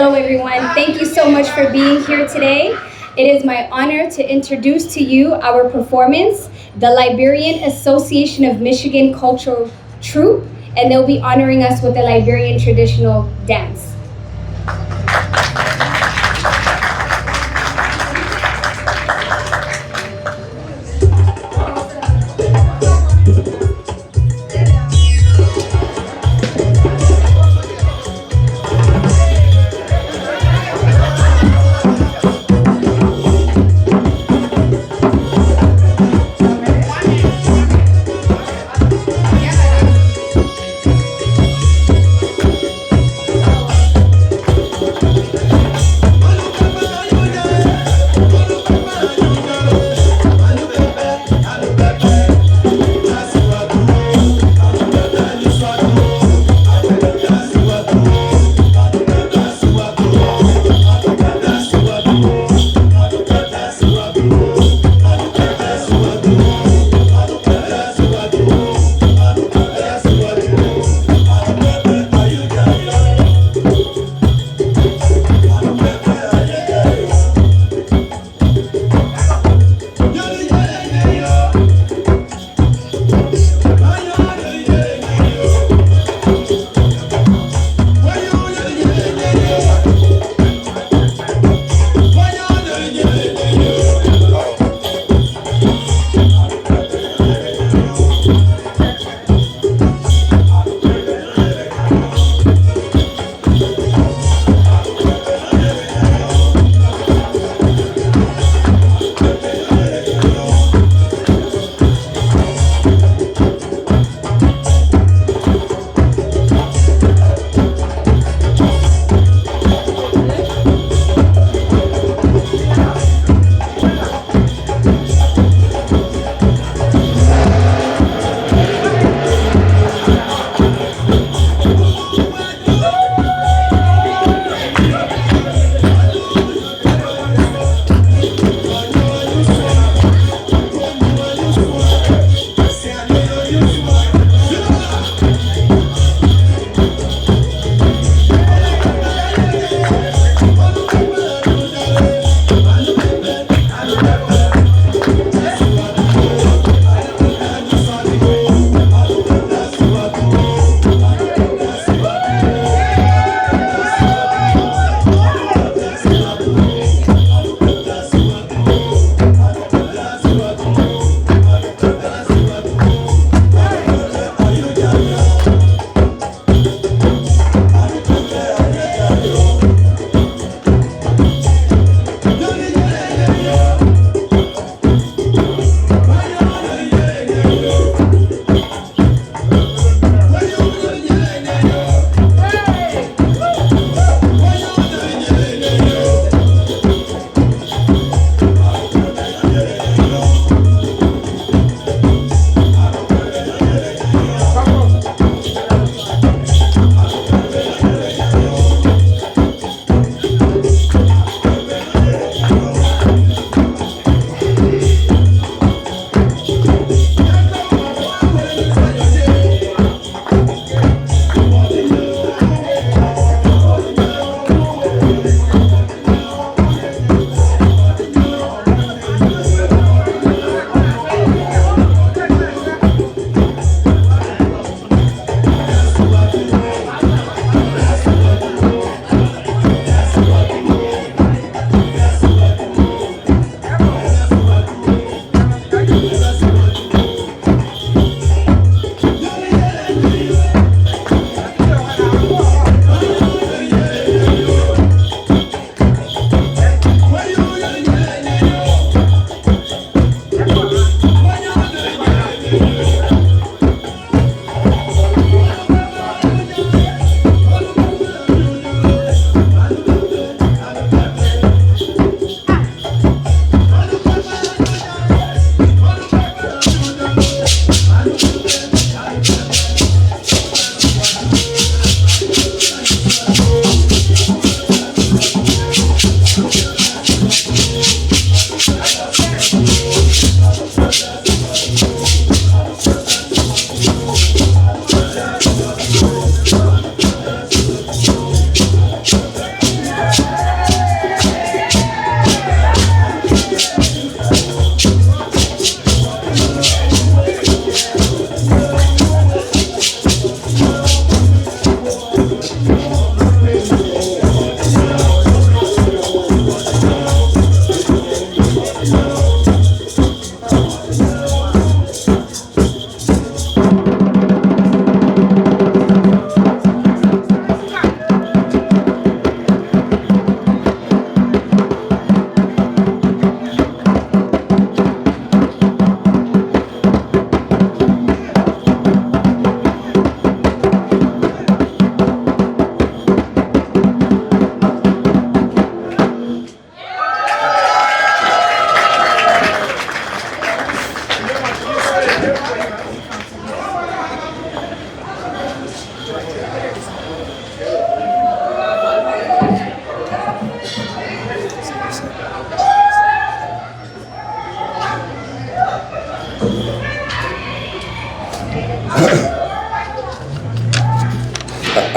Hello, everyone. Thank you so much for being here today. It is my honor to introduce to you our performance, the Liberian Association of Michigan Cultural Troupe, and they'll be honoring us with the Liberian traditional dance.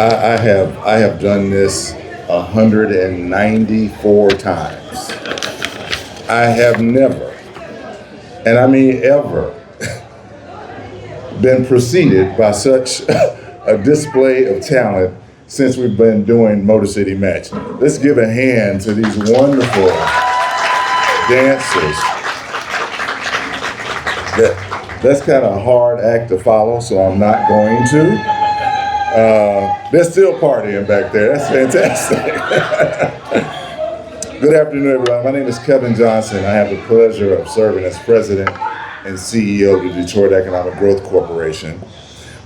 I have done this 194 times. I have never, and I mean ever, been preceded by such a display of talent since we've been doing Motor City Match. Let's give a hand to these wonderful dancers. That's kind of a hard act to follow, so I'm not going to. They're still partying back there. That's fantastic. Good afternoon, everybody. My name is Kevin Johnson. I have the pleasure of serving as president and CEO of the Detroit Economic Growth Corporation.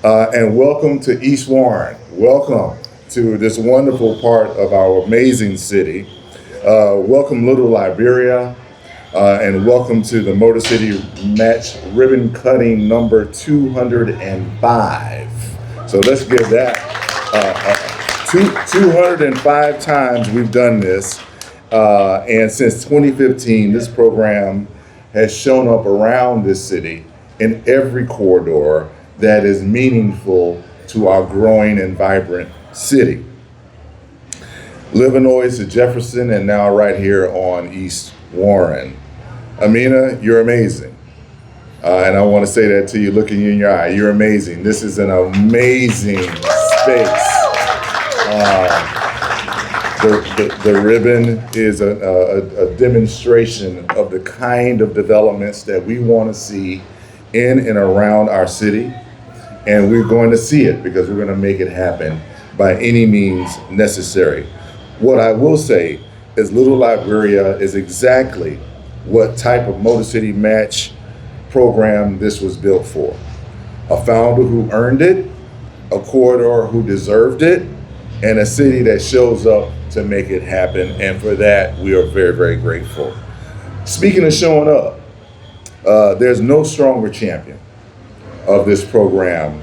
And welcome to East Warren. Welcome to this wonderful part of our amazing city. Welcome Little Liberia. And welcome to the Motor City Match ribbon cutting number 205. So let's give that 205 times we've done this. And since 2015, this program has shown up around this city in every corridor that is meaningful to our growing and vibrant city. Illinois to Jefferson, and now right here on East Warren. Ameneh, you're amazing. And I want to say that to you, looking you in your eye. You're amazing. This is an amazing space. The ribbon is a demonstration of the kind of developments that we want to see in and around our city. And we're going to see it because we're going to make it happen by any means necessary. What I will say is Little Liberia is exactly what type of Motor City Match program this was built for. A founder who earned it, a corridor who deserved it, and a city that shows up to make it happen. And for that, we are very, very grateful. Speaking of showing up, there's no stronger champion of this program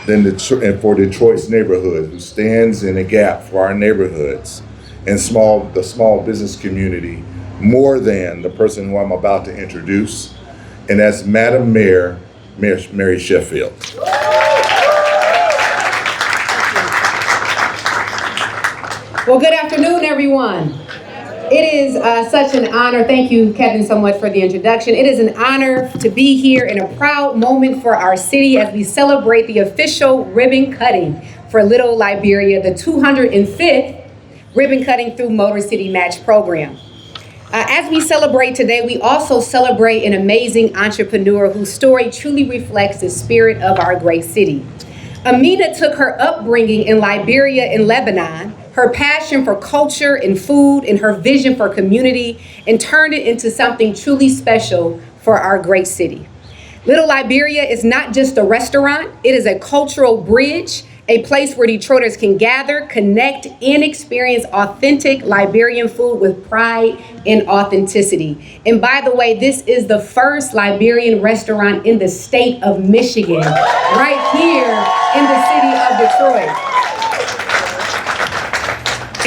than for Detroit's neighborhood, who stands in a gap for our neighborhoods and the small business community more than the person who I'm about to introduce, and that's Madam Mayor Mary Sheffield. Well, good afternoon, everyone. It is such an honor. Thank you, Kevin, so much for the introduction. It is an honor to be here in a proud moment for our city as we celebrate the official ribbon cutting for Little Liberia, the 205th ribbon cutting through Motor City Match program. As we celebrate today, we also celebrate an amazing entrepreneur whose story truly reflects the spirit of our great city. Ameneh took her upbringing in Liberia and Lebanon, her passion for culture and food, and her vision for community, and turned it into something truly special for our great city. Little Liberia is not just a restaurant, it is a cultural bridge, a place where Detroiters can gather, connect, and experience authentic Liberian food with pride and authenticity. And by the way, this is the first Liberian restaurant in the state of Michigan, right here in the city of Detroit.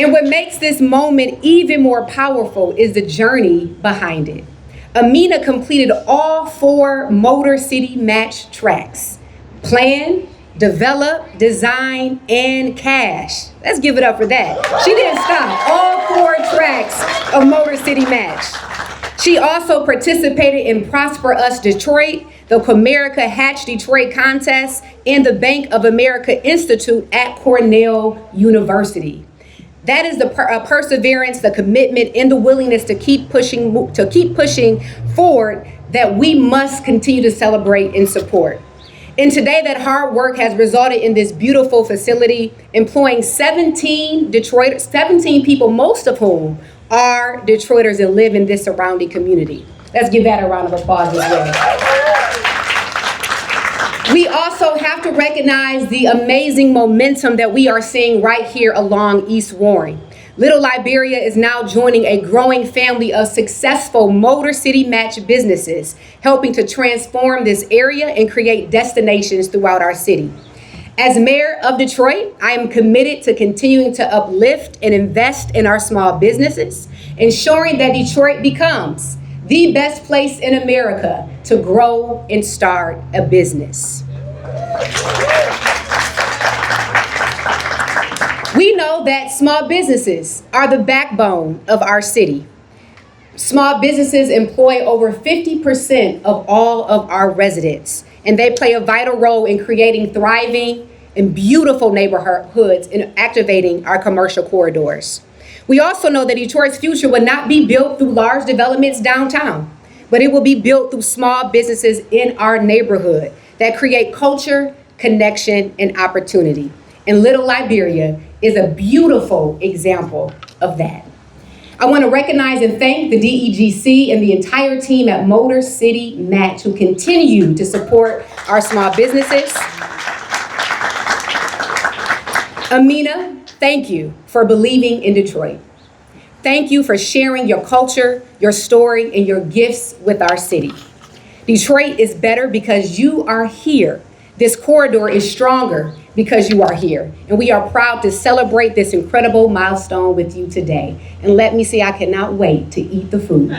And what makes this moment even more powerful is the journey behind it. Ameneh completed all 4 Motor City Match tracks: plan, develop, design, and cash. Let's give it up for that. She didn't stop. All 4 tracks of Motor City Match. She also participated in Prosper Us Detroit, the Comerica Hatch Detroit contest, and the Bank of America Institute at Cornell University. That is the perseverance, the commitment, and the willingness to keep pushing forward that we must continue to celebrate and support. And today, that hard work has resulted in this beautiful facility, employing 17 people, most of whom are Detroiters and live in this surrounding community. Let's give that a round of applause as well. We also have to recognize the amazing momentum that we are seeing right here along East Warren. Little Liberia is now joining a growing family of successful Motor City Match businesses, helping to transform this area and create destinations throughout our city. As mayor of Detroit, I am committed to continuing to uplift and invest in our small businesses, ensuring that Detroit becomes the best place in America to grow and start a business. We know that small businesses are the backbone of our city. Small businesses employ over 50% of all of our residents, and they play a vital role in creating thriving and beautiful neighborhoods and activating our commercial corridors. We also know that Detroit's future will not be built through large developments downtown, but it will be built through small businesses in our neighborhood that create culture, connection, and opportunity. And Little Liberia is a beautiful example of that. I want to recognize and thank the DEGC and the entire team at Motor City Match who continue to support our small businesses. Ameneh, thank you for believing in Detroit. Thank you for sharing your culture, your story, and your gifts with our city. Detroit is better because you are here. This corridor is stronger because you are here. And we are proud to celebrate this incredible milestone with you today. And let me say, I cannot wait to eat the food.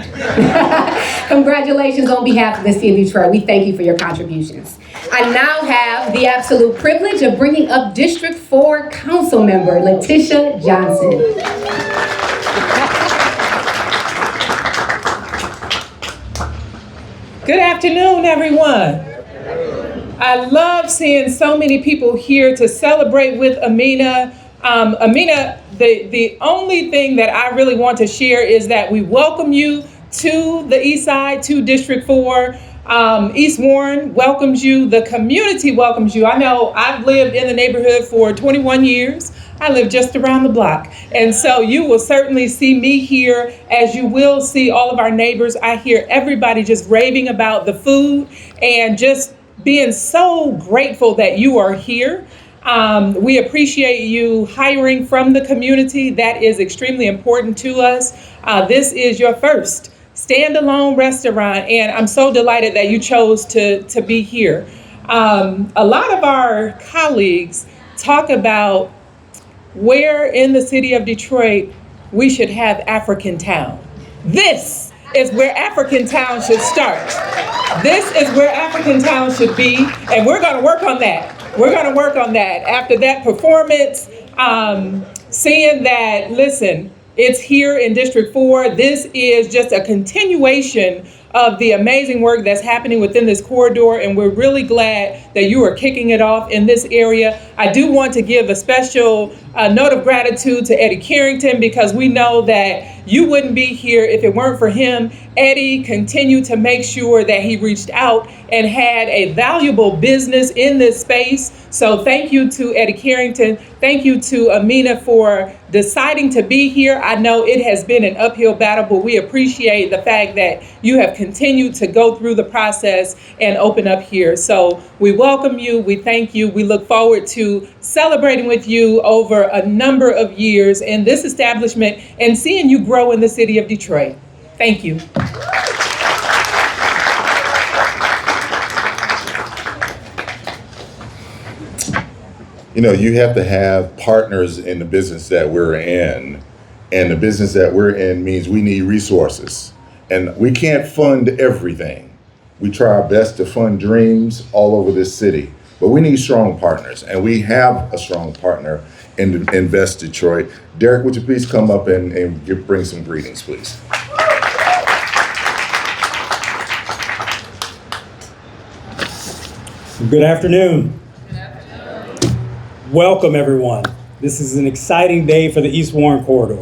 Congratulations on behalf of the city of Detroit. We thank you for your contributions. I now have the absolute privilege of bringing up District 4 Council Member Letitia Johnson. Good afternoon, everyone. I love seeing so many people here to celebrate with Ameneh. Ameneh, the only thing that I really want to share is that we welcome you to the East Side, to District 4. East Warren welcomes you. The community welcomes you. I know I've lived in the neighborhood for 21 years. I live just around the block. And so you will certainly see me here, as you will see all of our neighbors. I hear everybody just raving about the food and just being so grateful that you are here. We appreciate you hiring from the community. That is extremely important to us. This is your first standalone restaurant, and I'm so delighted that you chose to be here. A lot of our colleagues talk about where in the city of Detroit we should have African Town. This is where African Town should start. This is where African Town should be, and we're gonna work on that. We're gonna work on that. After that performance, seeing that, listen, it's here in District 4. This is just a continuation of the amazing work that's happening within this corridor, and we're really glad that you are kicking it off in this area. I do want to give a special note of gratitude to Eddie Carrington, because we know that you wouldn't be here if it weren't for him. Eddie continued to make sure that he reached out and had a valuable business in this space. So thank you to Eddie Carrington. Thank you to Ameneh for deciding to be here. I know it has been an uphill battle, but we appreciate the fact that you have continued to go through the process and open up here. So we welcome you, we thank you, we look forward to celebrating with you over a number of years in this establishment and seeing you grow in the city of Detroit. Thank you. You know, you have to have partners in the business that we're in, and the business that we're in means we need resources, and we can't fund everything. We try our best to fund dreams all over this city, but we need strong partners, and we have a strong partner in Invest Detroit. Derek, would you please come up and bring some greetings, please? Good afternoon. Welcome, everyone. This is an exciting day for the East Warren Corridor.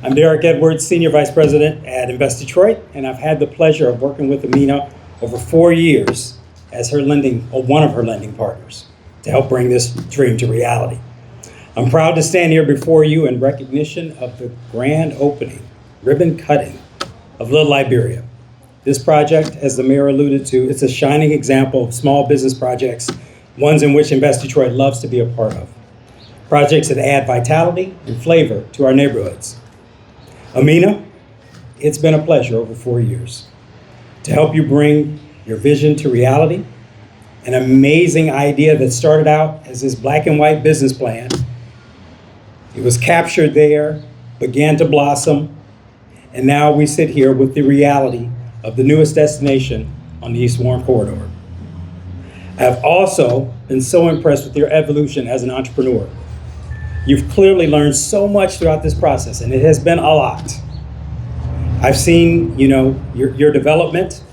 I'm Derek Edwards, Senior Vice President at Invest Detroit, and I've had the pleasure of working with Ameneh over 4 years as one of her lending partners to help bring this dream to reality. I'm proud to stand here before you in recognition of the grand opening, ribbon cutting of Little Liberia. This project, as the mayor alluded to, it's a shining example of small business projects, ones in which Invest Detroit loves to be a part of. Projects that add vitality and flavor to our neighborhoods. Ameneh, it's been a pleasure over 4 years to help you bring your vision to reality. An amazing idea that started out as this black and white business plan. It was captured there, began to blossom, and now we sit here with the reality of the newest destination on the East Warren Corridor. I've also been so impressed with your evolution as an entrepreneur. You've clearly learned so much throughout this process, and it has been a lot. I've seen, your development,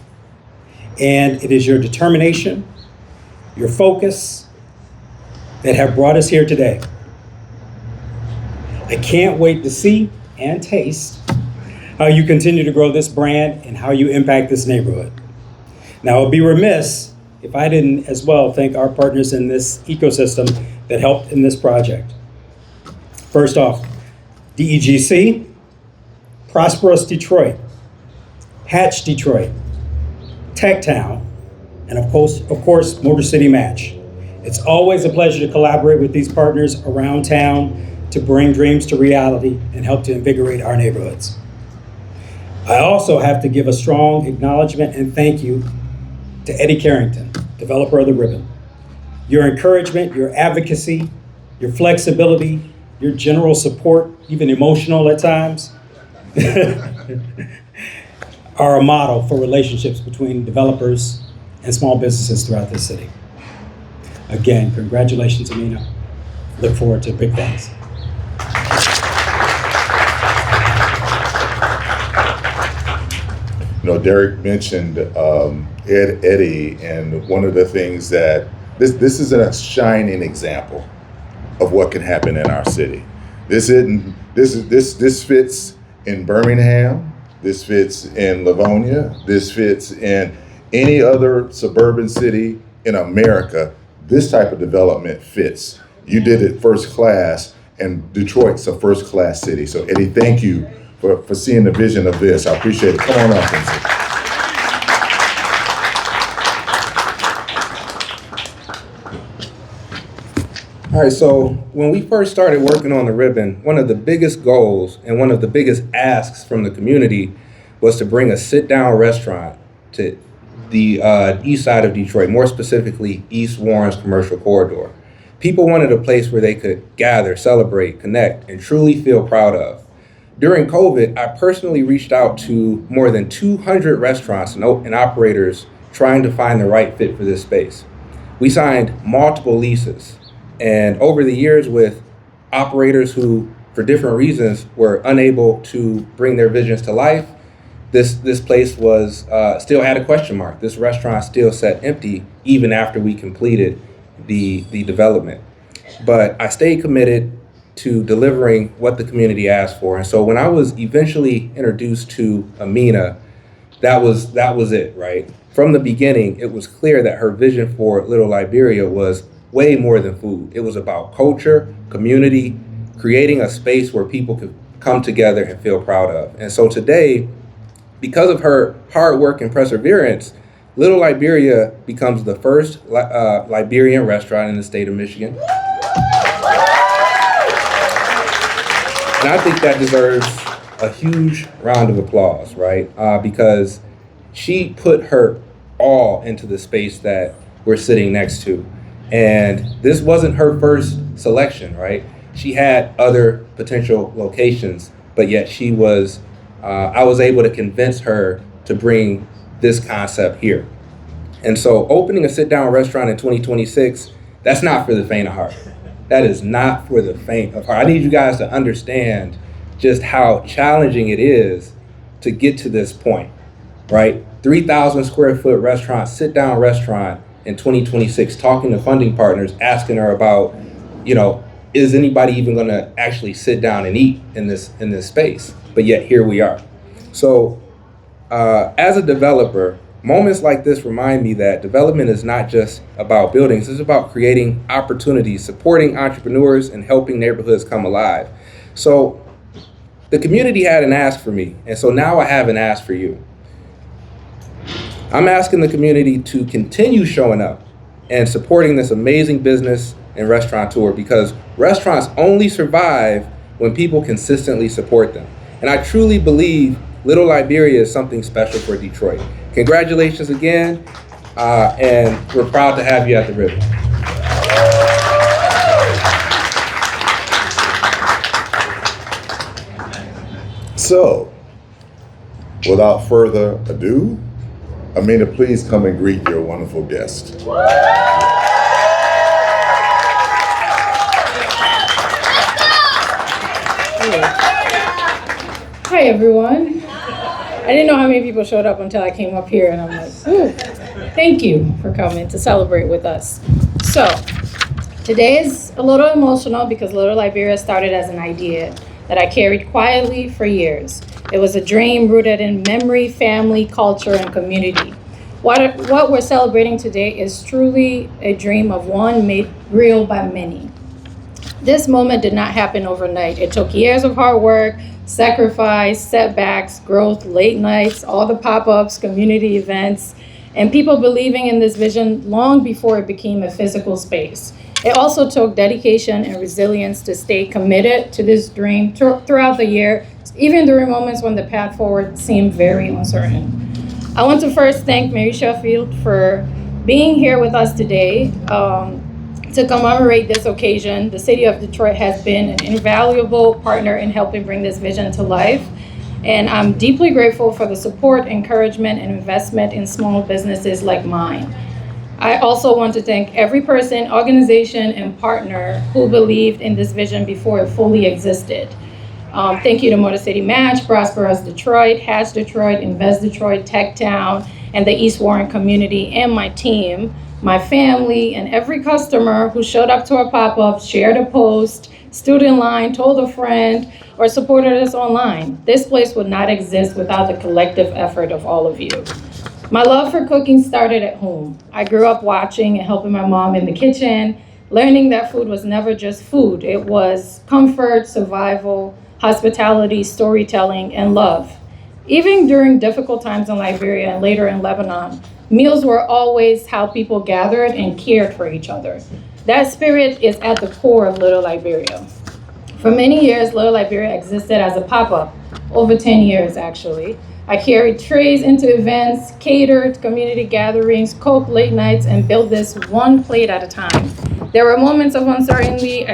and it is your determination, your focus that have brought us here today. I can't wait to see and taste how you continue to grow this brand and how you impact this neighborhood. Now, I would be remiss if I didn't as well thank our partners in this ecosystem that helped in this project. First off, DEGC, Prosperous Detroit, Hatch Detroit, Tech Town, and of course, Motor City Match. It's always a pleasure to collaborate with these partners around town to bring dreams to reality and help to invigorate our neighborhoods. I also have to give a strong acknowledgement and thank you to Eddie Carrington, developer of the ribbon. Your encouragement, your advocacy, your flexibility, your general support, even emotional at times, are a model for relationships between developers and small businesses throughout this city. Again, congratulations, Ameneh. Look forward to big things. Derek mentioned Eddie, and one of the things that this is a shining example of what can happen in our city. This fits in Birmingham. This fits in Livonia. This fits in any other suburban city in America. This type of development fits. You did it first class, and Detroit's a first class city. So Eddie, thank you for seeing the vision of this. I appreciate it. Come on up, Quincy. All right, so when we first started working on the ribbon, one of the biggest goals and one of the biggest asks from the community was to bring a sit-down restaurant to the east side of Detroit, more specifically East Warren's commercial corridor. People wanted a place where they could gather, celebrate, connect, and truly feel proud of. During COVID, I personally reached out to more than 200 restaurants and operators trying to find the right fit for this space. We signed multiple leases, and over the years with operators who, for different reasons, were unable to bring their visions to life, this place was still had a question mark. This restaurant still sat empty even after we completed the development. But I stayed committed to delivering what the community asked for. And so when I was eventually introduced to Ameneh, that was it, right? From the beginning, it was clear that her vision for Little Liberia was way more than food. It was about culture, community, creating a space where people could come together and feel proud of. And so today, because of her hard work and perseverance, Little Liberia becomes the first Liberian restaurant in the state of Michigan. And I think that deserves a huge round of applause, right? Because she put her all into the space that we're sitting next to. And this wasn't her first selection, right? She had other potential locations, but yet I was able to convince her to bring this concept here. And so opening a sit-down restaurant in 2026, that's not for the faint of heart. That is not for the faint of heart. I need you guys to understand just how challenging it is to get to this point, right? 3,000 square foot restaurant, sit-down restaurant in 2026, talking to funding partners, asking her about, is anybody even gonna actually sit down and eat in this space? But yet here we are. So as a developer, moments like this remind me that development is not just about buildings, it's about creating opportunities, supporting entrepreneurs, and helping neighborhoods come alive. So the community had an ask for me, and so now I have an ask for you. I'm asking the community to continue showing up and supporting this amazing business and restaurateur, because restaurants only survive when people consistently support them. And I truly believe Little Liberia is something special for Detroit. Congratulations again, and we're proud to have you at the ribbon. So, without further ado, Ameneh, please come and greet your wonderful guest. Hi, everyone. I didn't know how many people showed up until I came up here, and I'm like, ooh, thank you for coming to celebrate with us. So, today is a little emotional because Little Liberia started as an idea that I carried quietly for years. It was a dream rooted in memory, family, culture, and community. What we're celebrating today is truly a dream of one made real by many. This moment did not happen overnight. It took years of hard work, sacrifice, setbacks, growth, late nights, all the pop-ups, community events, and people believing in this vision long before it became a physical space. It also took dedication and resilience to stay committed to this dream throughout the year, even during moments when the path forward seemed very uncertain. I want to first thank Mary Sheffield for being here with us today. To commemorate this occasion, the city of Detroit has been an invaluable partner in helping bring this vision to life. And I'm deeply grateful for the support, encouragement, and investment in small businesses like mine. I also want to thank every person, organization, and partner who believed in this vision before it fully existed. Thank you to Motor City Match, Prosper Us Detroit, Hatch Detroit, Invest Detroit, Tech Town, and the East Warren community, and my team, my family, and every customer who showed up to our pop-ups, shared a post, stood in line, told a friend, or supported us online. This place would not exist without the collective effort of all of you. My love for cooking started at home. I grew up watching and helping my mom in the kitchen, learning that food was never just food. It was comfort, survival, hospitality, storytelling, and love. Even during difficult times in Liberia and later in Lebanon, meals were always how people gathered and cared for each other. That spirit is at the core of Little Liberia. For many years, Little Liberia existed as a pop-up, over 10 years actually. I carried trays into events, catered community gatherings, cooked late nights, and built this one plate at a time. There were moments of uncertainty,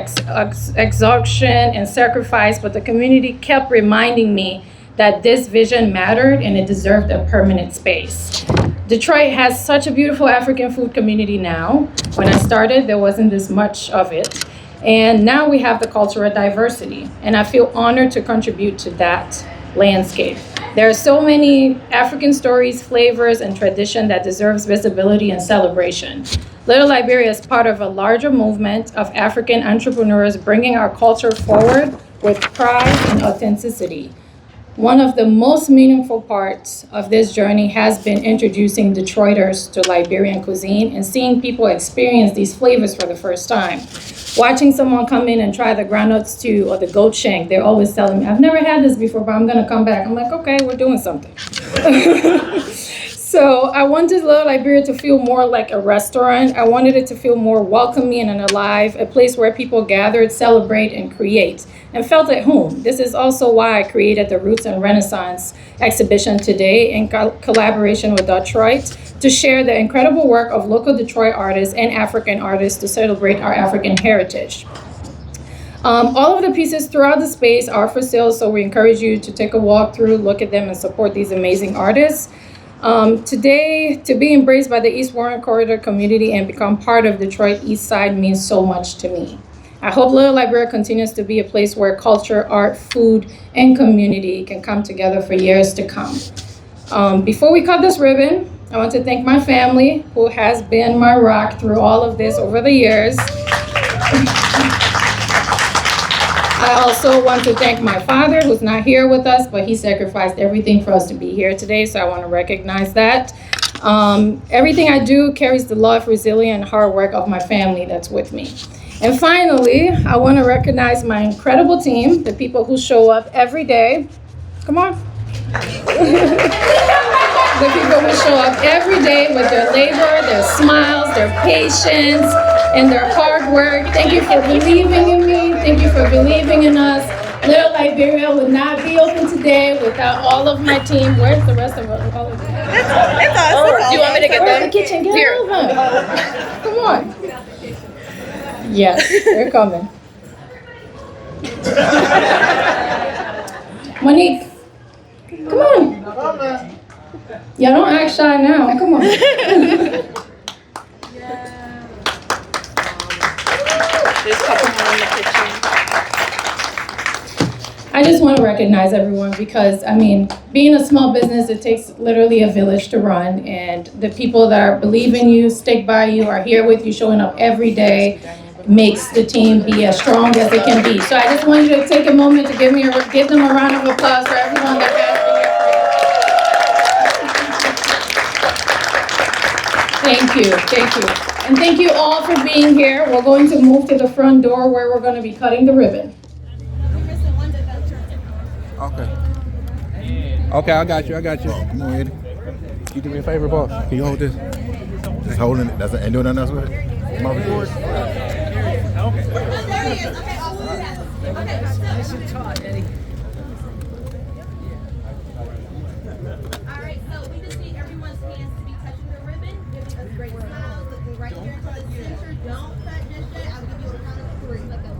exhaustion, and sacrifice, but the community kept reminding me that this vision mattered and it deserved a permanent space. Detroit has such a beautiful African food community now. When I started, there wasn't this much of it. And now we have the cultural diversity, and I feel honored to contribute to that landscape. There are so many African stories, flavors, and tradition that deserves visibility and celebration. Little Liberia is part of a larger movement of African entrepreneurs bringing our culture forward with pride and authenticity. One of the most meaningful parts of this journey has been introducing Detroiters to Liberian cuisine and seeing people experience these flavors for the first time. Watching someone come in and try the groundnut stew or the goat shank, they're always telling me, I've never had this before, but I'm gonna come back. I'm like, okay, we're doing something. So I wanted Little Liberia to feel more like a restaurant. I wanted it to feel more welcoming and alive, a place where people gathered, celebrate, and create, and felt at home. This is also why I created the Roots and Renaissance exhibition today in collaboration with Detroit to share the incredible work of local Detroit artists and African artists to celebrate our African heritage. All of the pieces throughout the space are for sale, so we encourage you to take a walk through, look at them, and support these amazing artists. Today, to be embraced by the East Warren Corridor community and become part of Detroit East Side means so much to me. I hope Little Liberia continues to be a place where culture, art, food, and community can come together for years to come. Before we cut this ribbon, I want to thank my family, who has been my rock through all of this over the years. I also want to thank my father, who's not here with us, but he sacrificed everything for us to be here today, so I want to recognize that. Everything I do carries the love, resilience, and hard work of my family that's with me. And finally, I want to recognize my incredible team, the people who show up every day. Come on. The people who show up every day with their labor, their smiles, their patience, and their hard work. Thank you for believing in me. Thank you for believing in us. Little Liberia would not be open today without all of my team. Where's the rest of all of them? It's us. Do you want me to get Where's them? the kitchen? Get Here. over. Come on. Yes, they're coming. Monique, come on. Y'all don't act shy now. Come on. There's a couple more in the kitchen. I just want to recognize everyone because, I mean, being a small business, it takes literally a village to run. And the people that are believe in you, stick by you, are here with you, showing up every day, makes the team be as strong as it can be. So I just want you to take a moment to give them a round of applause for everyone that has been here for you. Thank you. And thank you all for being here. We're going to move to the front door where we're going to be cutting the ribbon. Okay. Okay, I got you. Come on, Eddie. Can you do me a favor, boss? Can you hold this? Just holding it. Ain't doing nothing else with it. Come over here. Alright, so we just need everyone's hands to be touching the ribbon, giving us great smiles, looking right here into the center. Don't cut just yet. I'll give you a count of 3.